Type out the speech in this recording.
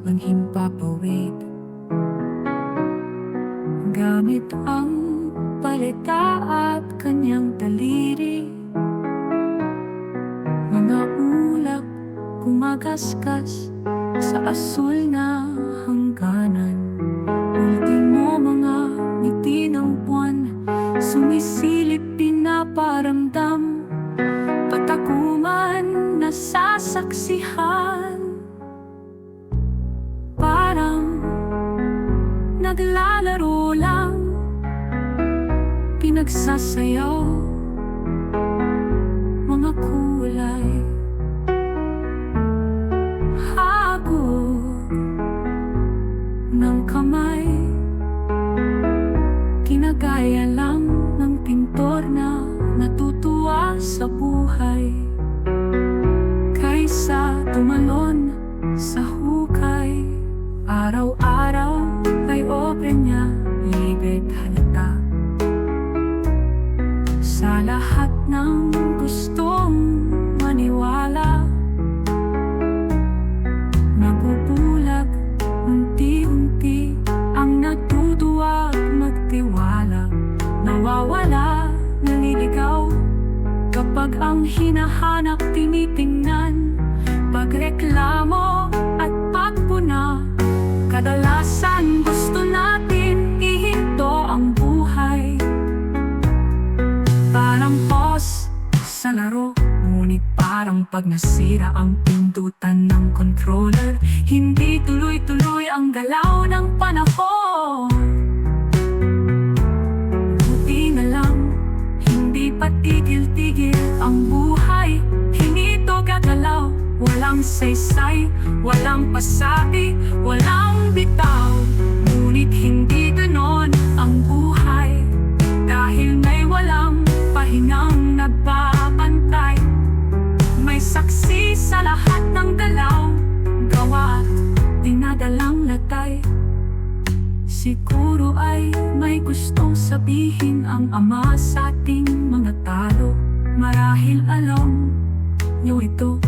ang himpapawid. Gamit ang paleta at kanyang daliri, mga ulap kumagaskas sa asul na hangganan. Ultimo mga ngiti ng buwan, sumisilip pinaparamdam, patakuman na sasaksihan. Parang naglalaro lang, pinagsasayaw, mga kulay, hagod ng kamay, kinagaya lang ng pintor na natutuwa sa buhay, kaysa tumalon sa hukay. Araw-araw ay obra niya, ibig halata sa lahat ng gustong maniwala. Nabubulag unti-unti ang natutuwa magtiwala, nawawala, naliligaw kapag ang hinahanap tinitingnan. Pagreklamo at pagpuna, kadalasan gusto natin ihinto ang buhay. Parang pause sa laro, ngunit parang pag nasira ang pindutan ng controller, hindi tuloy-tuloy ang galaw ng panahon. Buti na lang, hindi pa tigil-tigil ang buhay, hindi ito gagalaw. Walang saysay, walang pasabi, walang bitaw. Ngunit hindi ganon ang buhay, dahil may walang pahingang nagbabantay. May saksi sa lahat ng galaw, gawa at dinadalang latay. Siguro ay may gustong sabihin ang Ama sa ating mga talo. Marahil alam niyo ito.